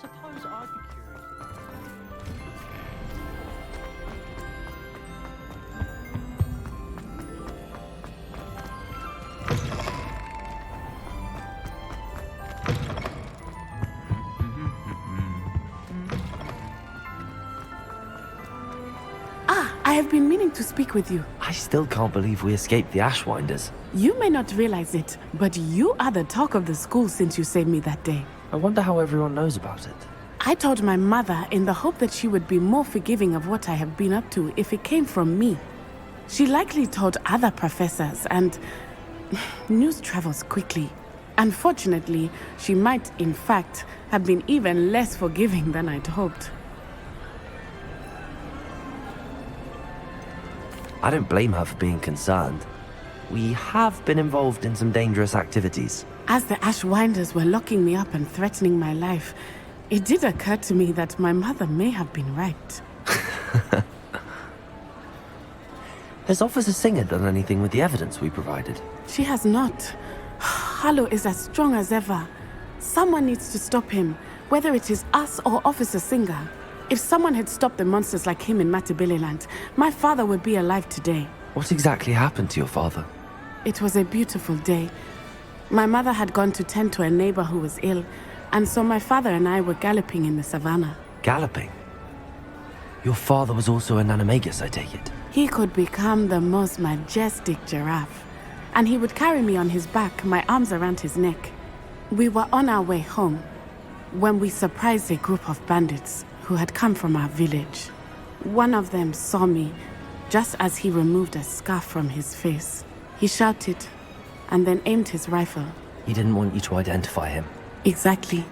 suppose I'd be curious. I have been meaning to speak with you. I still can't believe we escaped the Ashwinders. You may not realize it, but you are the talk of the school since you saved me that day. I wonder how everyone knows about it. I told my mother in the hope that she would be more forgiving of what I have been up to if it came from me. She likely told other professors, and news travels quickly. Unfortunately, she might, in fact, have been even less forgiving than I'd hoped. I don't blame her for being concerned. We have been involved in some dangerous activities. As the Ashwinders were locking me up and threatening my life, it did occur to me that my mother may have been right. Has Officer Singer done anything with the evidence we provided? She has not. Harlow is as strong as ever. Someone needs to stop him, whether it is us or Officer Singer. If someone had stopped the monsters like him in Matabeleland, my father would be alive today. What exactly happened to your father? It was a beautiful day. My mother had gone to tend to a neighbor who was ill, and so my father and I were galloping in the savannah. Galloping? Your father was also an animagus, I take it? He could become the most majestic giraffe, and he would carry me on his back, my arms around his neck. We were on our way home when we surprised a group of bandits who had come from our village. One of them saw me just as he removed a scarf from his face. He shouted and then aimed his rifle. He didn't want you to identify him. Exactly.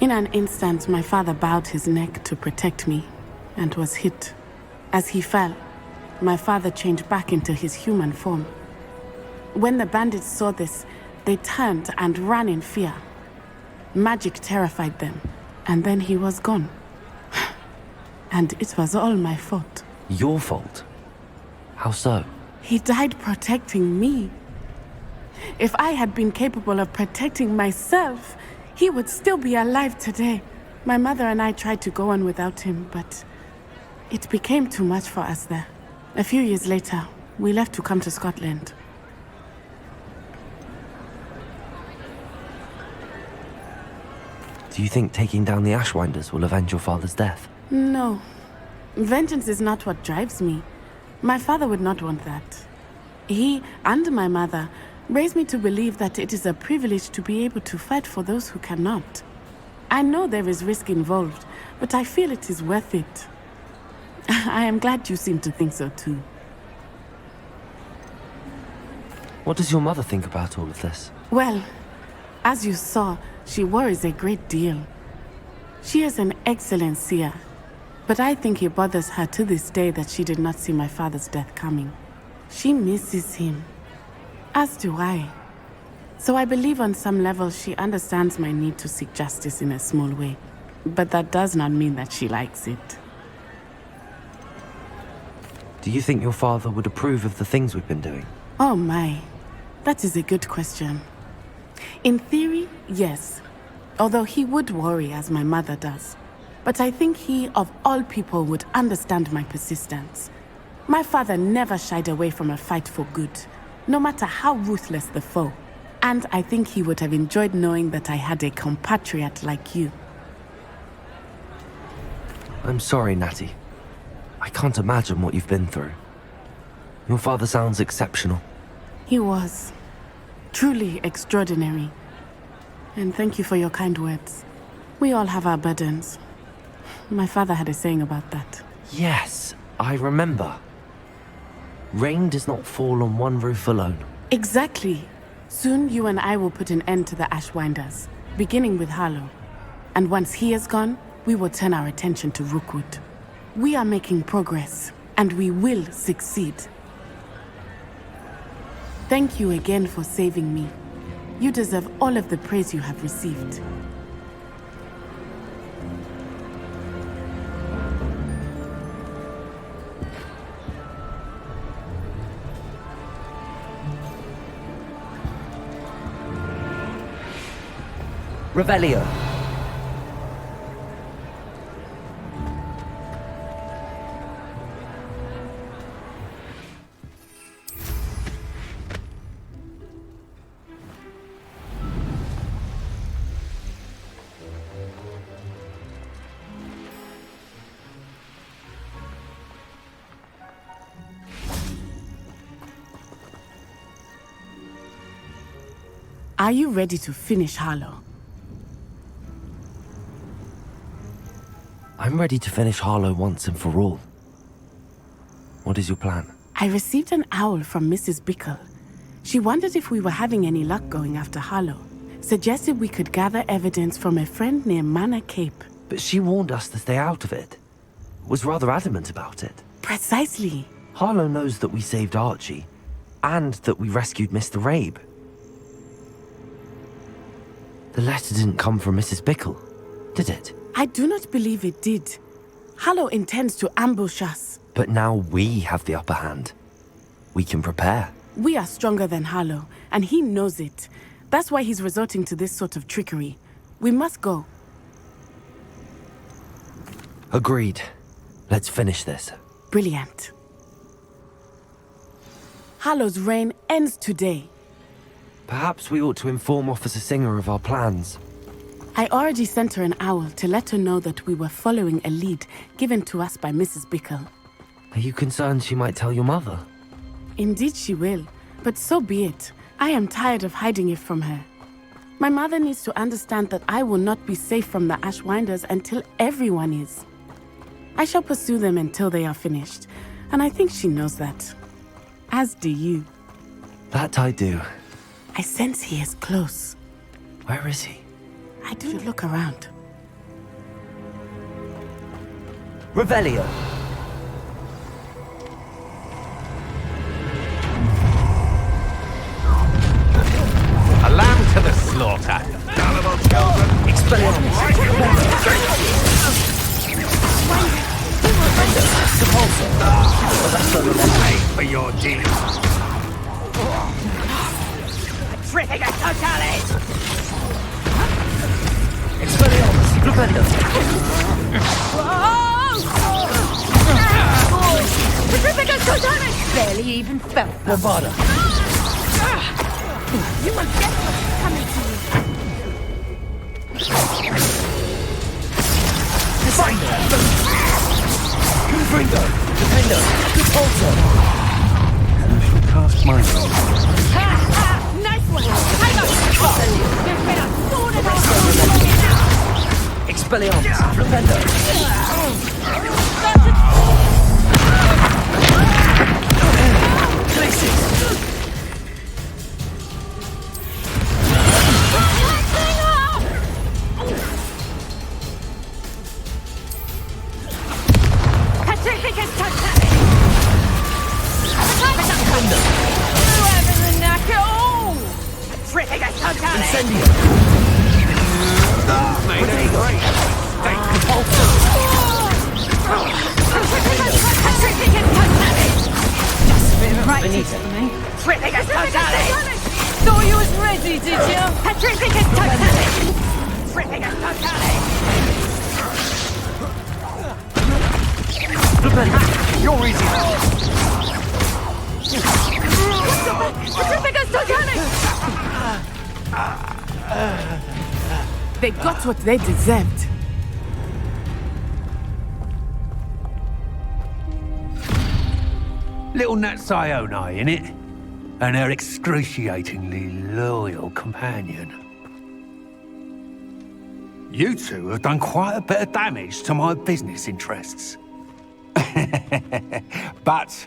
In an instant, my father bowed his neck to protect me and was hit. As he fell, my father changed back into his human form. When the bandits saw this, they turned and ran in fear. Magic terrified them, and then he was gone. And it was all my fault. Your fault? How so? He died protecting me. If I had been capable of protecting myself, he would still be alive today. My mother and I tried to go on without him, but it became too much for us there. A few years later, we left to come to Scotland. Do you think taking down the Ashwinders will avenge your father's death? No. Vengeance is not what drives me. My father would not want that. He and my mother raised me to believe that it is a privilege to be able to fight for those who cannot. I know there is risk involved, but I feel it is worth it. I am glad you seem to think so too. What does your mother think about all of this? Well, as you saw, she worries a great deal. She is an excellent seer, but I think it bothers her to this day that she did not see my father's death coming. She misses him, as do I. So I believe on some level she understands my need to seek justice in a small way, but that does not mean that she likes it. Do you think your father would approve of the things we've been doing? Oh my, that is a good question. In theory, yes, although he would worry as my mother does. But I think he, of all people, would understand my persistence. My father never shied away from a fight for good, no matter how ruthless the foe. And I think he would have enjoyed knowing that I had a compatriot like you. I'm sorry, Natty. I can't imagine what you've been through. Your father sounds exceptional. He was. Truly extraordinary. And thank you for your kind words. We all have our burdens. My father had a saying about that. Yes, I remember. Rain does not fall on one roof alone. Exactly. Soon you and I will put an end to the Ashwinders, beginning with Harlow. And once he is gone, we will turn our attention to Rookwood. We are making progress, and we will succeed. Thank you again for saving me. You deserve all of the praise you have received. Revelio. Are you ready to finish Harlow? I'm ready to finish Harlow once and for all. What is your plan? I received an owl from Mrs. Bickle. She wondered if we were having any luck going after Harlow. Suggested we could gather evidence from a friend near Manor Cape. But she warned us to stay out of it. Was rather adamant about it. Precisely. Harlow knows that we saved Archie, and that we rescued Mr. Rabe. The letter didn't come from Mrs. Bickle, did it? I do not believe it did. Harlow intends to ambush us. But now we have the upper hand. We can prepare. We are stronger than Harlow, and he knows it. That's why he's resorting to this sort of trickery. We must go. Agreed. Let's finish this. Brilliant. Harlow's reign ends today. Perhaps we ought to inform Officer Singer of our plans. I already sent her an owl to let her know that we were following a lead given to us by Mrs. Bickle. Are you concerned she might tell your mother? Indeed she will, but so be it. I am tired of hiding it from her. My mother needs to understand that I will not be safe from the Ashwinders until everyone is. I shall pursue them until they are finished, and I think she knows that. As do you. That I do. I sense he is close. Where is he? I do look around. Revelio! A lamb to the slaughter. Gullible children. Expelliarmus! Pay for your deeds. Triffica totale! Expelliarmus! Flipendo! Triffica totale! Barely even felt them. Bravada! You will get what's coming to you. Defender! Confringo! Defender! Repulsor! Cast mine on. Nice one! Tiger! There's been a sword in our Expelliarmus! Flipendo! Places! Pacificus totale! Whoever the knacker! Oh! Pacificus totale! Incendio! Made it great. Thank you. Pacificus totale! Right, Benita. Pacificus totale! Thought you was ready, did you? Pacificus totale! Pacificus totale! You're easy. Pacificus totale! They got what they deserved. Little Nat Sioni, innit? And her excruciatingly loyal companion. You two have done quite a bit of damage to my business interests. But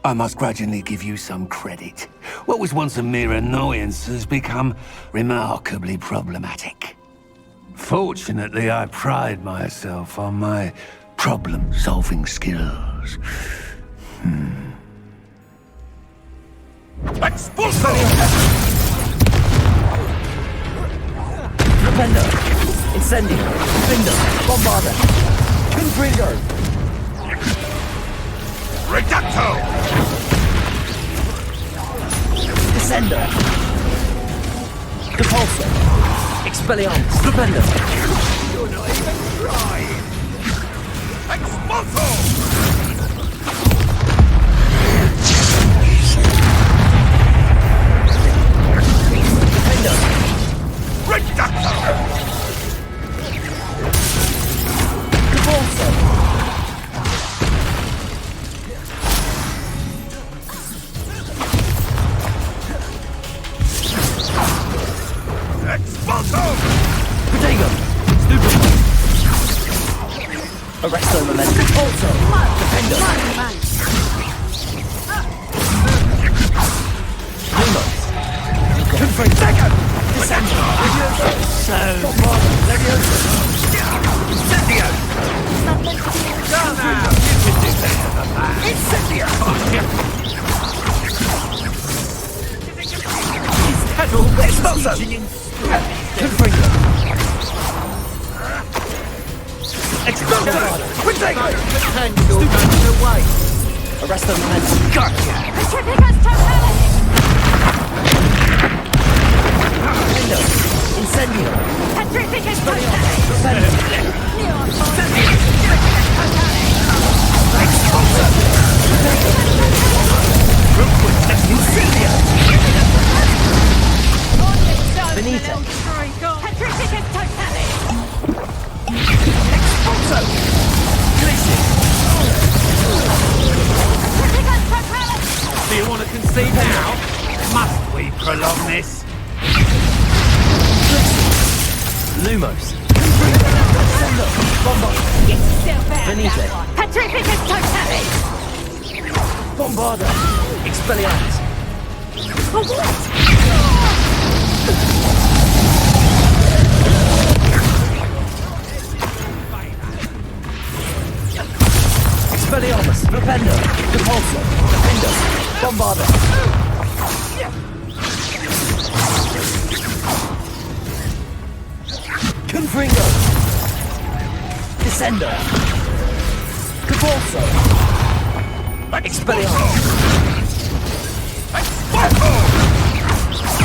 I must grudgingly give you some credit. What was once a mere annoyance has become remarkably problematic. Fortunately, I pride myself on my problem-solving skills. Expulso! Flipendo! Incendio! Findo! Bombarda! Confringo! Reducto! Descendo! Depulso! Expelliarmus! Flipendo! You're not even trying! Expulso! Reducto! Depulso! Arresto momentum. Also, defender. Lumos. Confront. Descendo. So, Leviosa. Incendio. Incendio. Expulso. Confront. Expulso. Quintago. Stupid away. Arresto momentum. Gotcha. Petrificus totality! Window. Incendio. Petrificus totality! Incendio. Benita. Petrificus totality! Also. Glacier. Petrificus totality! Do you want to concede now? Must we prolong this? Lumos. Get still back! Benita. Petrificus totality! Bombarda. Expelliarmus. For what? Expelliarmus. Flipendo. Repulsor. Defender. Bombarda. Confringo. Descendo. Caporso. Expelliarmus.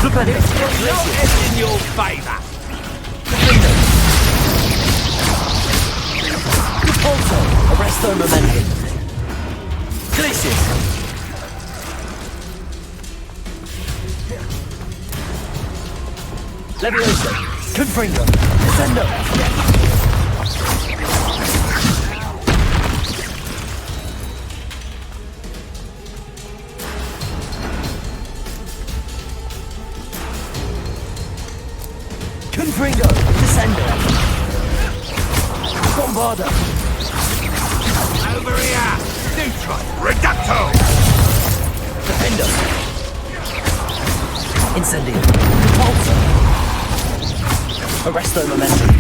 Flipendo. In your favour. Defender. Caporso. Arresto momentum. Glacius. Leviosa. Confringo. Descendo. Confringo. Descendo. Bombarda. Over here! Neutron! Reducto! Defender. Incendio. Repulsor. Arresto momentum.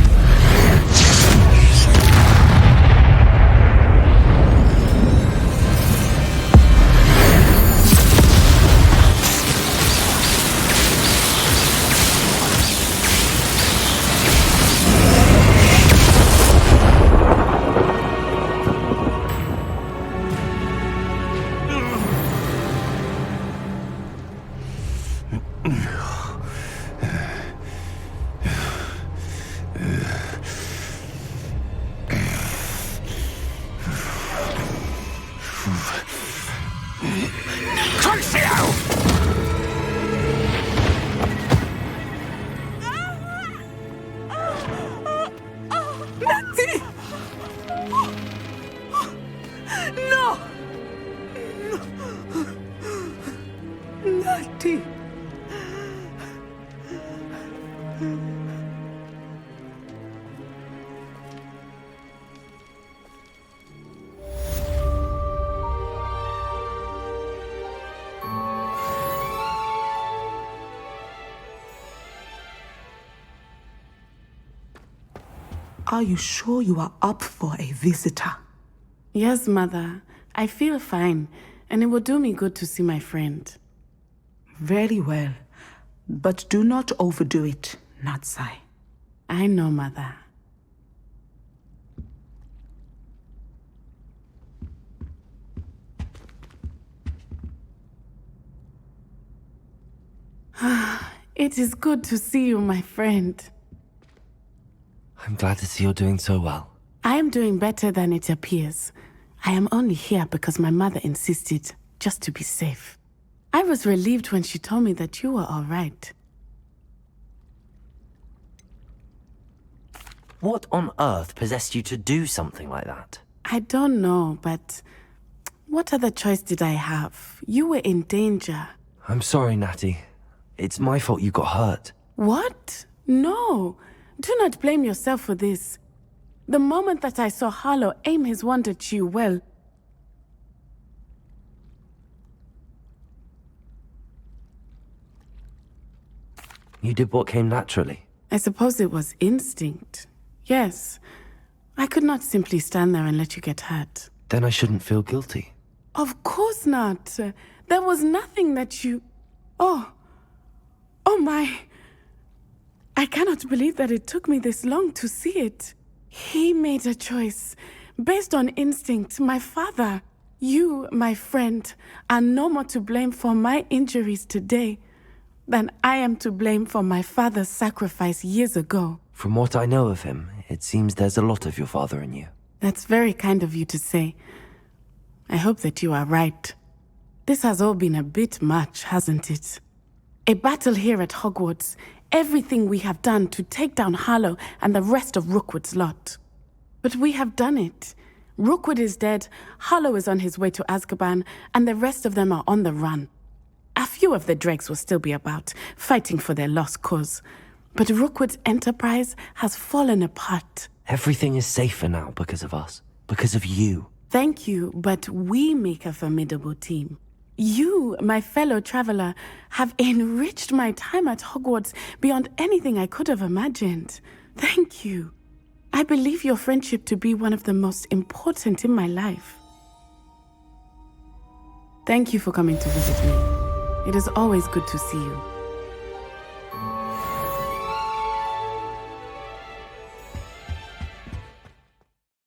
Natty! No! Natty! Are you sure you are up for a visitor? Yes, Mother. I feel fine, and it will do me good to see my friend. Very well. But do not overdo it, Natsai. I know, Mother. It is good to see you, my friend. I'm glad to see you're doing so well. I am doing better than it appears. I am only here because my mother insisted, just to be safe. I was relieved when she told me that you were all right. What on earth possessed you to do something like that? I don't know, but what other choice did I have? You were in danger. I'm sorry, Natty. It's my fault you got hurt. What? No. Do not blame yourself for this. The moment that I saw Harlow aim his wand at you, well... You did what came naturally. I suppose it was instinct. Yes. I could not simply stand there and let you get hurt. Then I shouldn't feel guilty. Of course not. There was nothing that you... Oh my... I cannot believe that it took me this long to see it. He made a choice. Based on instinct, my father, you, my friend, are no more to blame for my injuries today than I am to blame for my father's sacrifice years ago. From what I know of him, it seems there's a lot of your father in you. That's very kind of you to say. I hope that you are right. This has all been a bit much, hasn't it? A battle here at Hogwarts. Everything we have done to take down Harlow and the rest of Rookwood's lot. But we have done it. Rookwood is dead, Harlow is on his way to Azkaban, and the rest of them are on the run. A few of the dregs will still be about, fighting for their lost cause. But Rookwood's enterprise has fallen apart. Everything is safer now because of us. Because of you. Thank you, but we make a formidable team. You, my fellow traveler, have enriched my time at Hogwarts beyond anything I could have imagined. Thank you. I believe your friendship to be one of the most important in my life. Thank you for coming to visit me. It is always good to see you.